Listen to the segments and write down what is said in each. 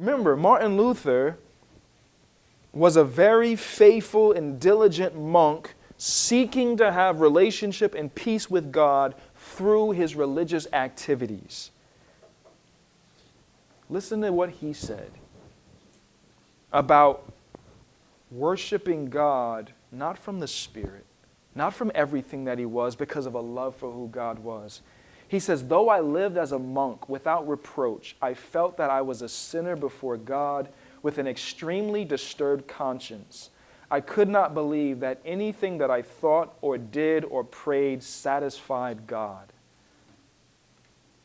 Remember, Martin Luther was a very faithful and diligent monk seeking to have relationship and peace with God through his religious activities. Listen to what he said about worshiping God not from the Spirit, not from everything that he was, because of a love for who God was. He says, though I lived as a monk without reproach, I felt that I was a sinner before God with an extremely disturbed conscience. I could not believe that anything that I thought or did or prayed satisfied God.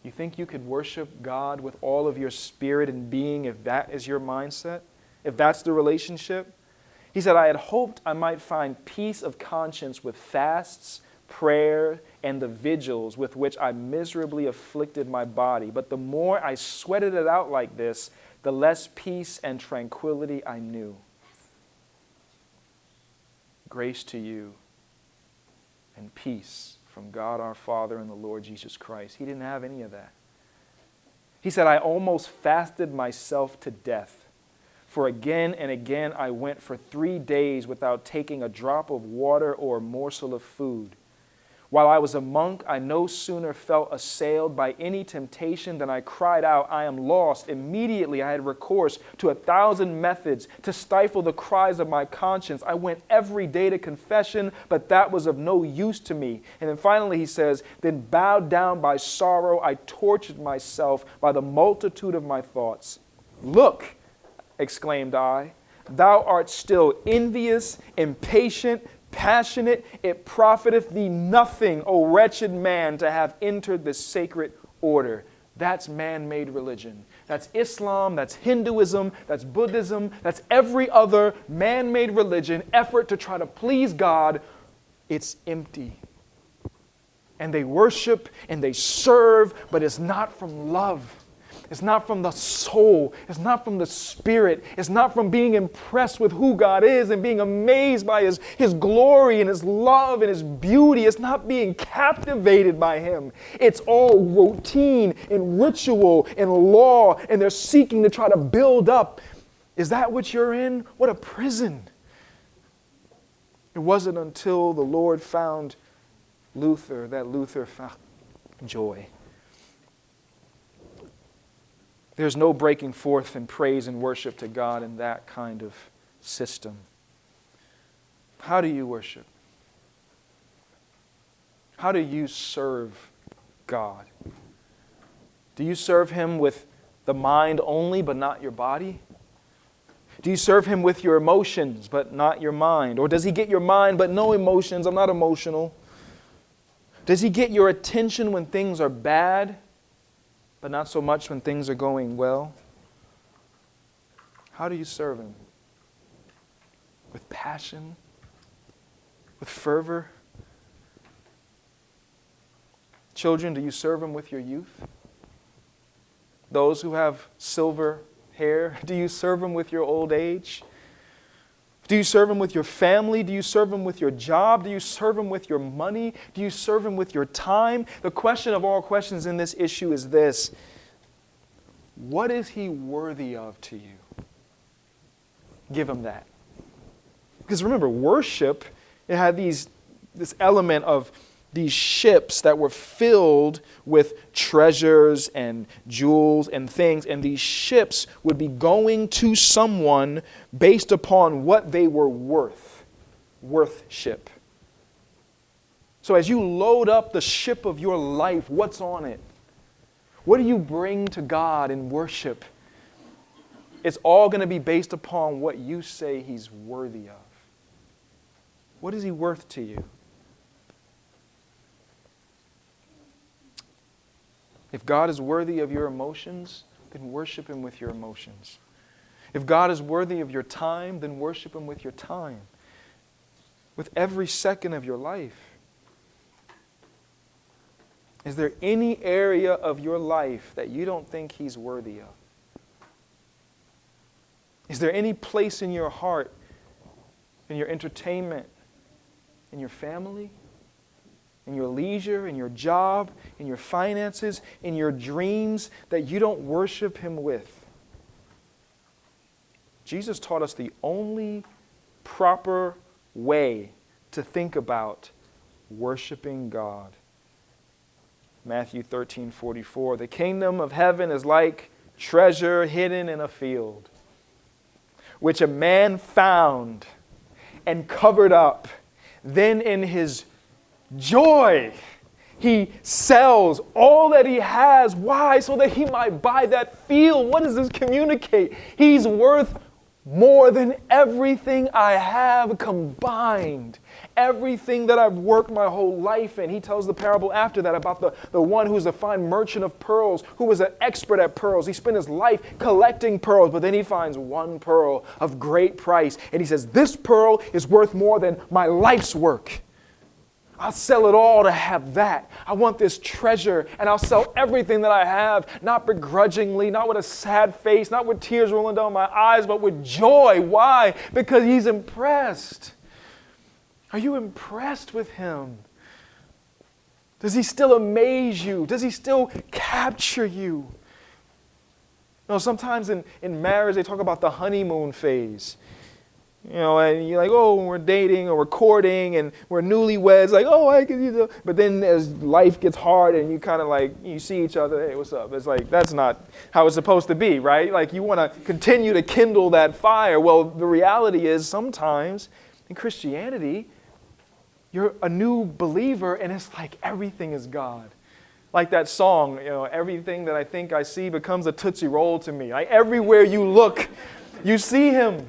You think you could worship God with all of your spirit and being if that is your mindset? If that's the relationship? He said, I had hoped I might find peace of conscience with fasts, prayer, and the vigils with which I miserably afflicted my body. But the more I sweated it out like this, the less peace and tranquility I knew. Grace to you and peace from God our Father and the Lord Jesus Christ. He didn't have any of that. He said, I almost fasted myself to death. For again and again I went for 3 days without taking a drop of water or a morsel of food. While I was a monk, I no sooner felt assailed by any temptation than I cried out, I am lost. Immediately I had recourse to 1,000 methods to stifle the cries of my conscience. I went every day to confession, but that was of no use to me. And then finally he says, then bowed down by sorrow, I tortured myself by the multitude of my thoughts. Look, exclaimed I, thou art still envious, impatient, passionate. It profiteth thee nothing, O wretched man, to have entered the sacred order. That's man-made religion. That's Islam, that's Hinduism, that's Buddhism, that's every other man-made religion, effort to try to please God. It's empty. And they worship and they serve, but it's not from love. It's not from the soul. It's not from the spirit. It's not from being impressed with who God is and being amazed by His glory and His love and His beauty. It's not being captivated by Him. It's all routine and ritual and law, and they're seeking to try to build up. Is that what you're in? What a prison. It wasn't until the Lord found Luther that Luther found joy. There's no breaking forth in praise and worship to God in that kind of system. How do you worship? How do you serve God? Do you serve Him with the mind only but not your body? Do you serve Him with your emotions but not your mind? Or does He get your mind but no emotions? I'm not emotional. Does He get your attention when things are bad, but not so much when things are going well? How do you serve Him? With passion? With fervor? Children, do you serve Him with your youth? Those who have silver hair, do you serve Him with your old age? Do you serve Him with your family? Do you serve Him with your job? Do you serve Him with your money? Do you serve Him with your time? The question of all questions in this issue is this: what is He worthy of to you? Give Him that. Because remember, worship, it had this element of these ships that were filled with treasures and jewels and things, and these ships would be going to someone based upon what they were worth ship. So as you load up the ship of your life, what's on it? What do you bring to God in worship? It's all going to be based upon what you say He's worthy of. What is He worth to you? If God is worthy of your emotions, then worship Him with your emotions. If God is worthy of your time, then worship Him with your time. With every second of your life. Is there any area of your life that you don't think He's worthy of? Is there any place in your heart, in your entertainment, in your family, in your leisure, in your job, in your finances, in your dreams that you don't worship Him with? Jesus taught us the only proper way to think about worshiping God. Matthew 13:44, the kingdom of heaven is like treasure hidden in a field, which a man found and covered up. Then in his joy, he sells all that he has. Why? So that he might buy that field. What does this communicate? He's worth more than everything I have combined. Everything that I've worked my whole life in. He tells the parable after that about the one who's a fine merchant of pearls, who was an expert at pearls. He spent his life collecting pearls, but then he finds one pearl of great price. And he says, this pearl is worth more than my life's work. I'll sell it all to have that. I want this treasure, and I'll sell everything that I have, not begrudgingly, not with a sad face, not with tears rolling down my eyes, but with joy. Why? Because he's impressed. Are you impressed with him? Does he still amaze you? Does he still capture you? You know, sometimes in marriage, they talk about the honeymoon phase. You know, and you're like, oh, we're dating or we're courting and we're newlyweds. Like, oh, I can, you know. But then as life gets hard and you kind of like, you see each other, hey, what's up? It's like, that's not how it's supposed to be, right? Like, you want to continue to kindle that fire. Well, the reality is sometimes in Christianity, you're a new believer and it's like everything is God. Like that song, you know, everything that I think I see becomes a Tootsie Roll to me. Like everywhere you look, you see him.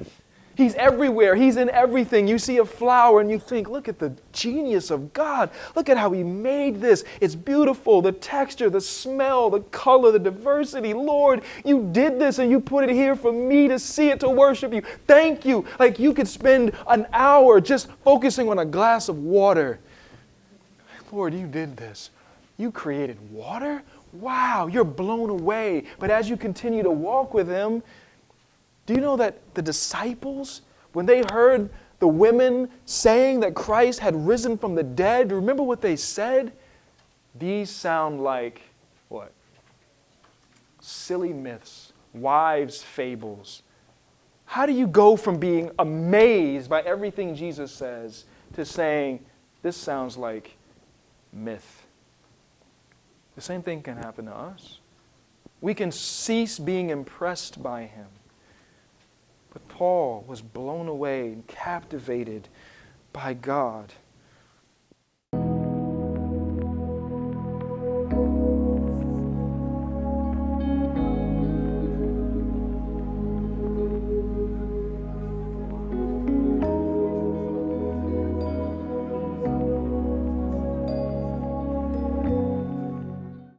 He's everywhere. He's in everything. You see a flower and you think, look at the genius of God. Look at how he made this. It's beautiful. The texture, the smell, the color, the diversity. Lord, you did this and you put it here for me to see it, to worship you. Thank you. Like you could spend an hour just focusing on a glass of water. Lord, you did this. You created water? Wow, you're blown away. But as you continue to walk with him, do you know that the disciples, when they heard the women saying that Christ had risen from the dead, remember what they said? These sound like what? Silly myths, wives' fables. How do you go from being amazed by everything Jesus says to saying, this sounds like myth? The same thing can happen to us. We can cease being impressed by him. But Paul was blown away and captivated by God.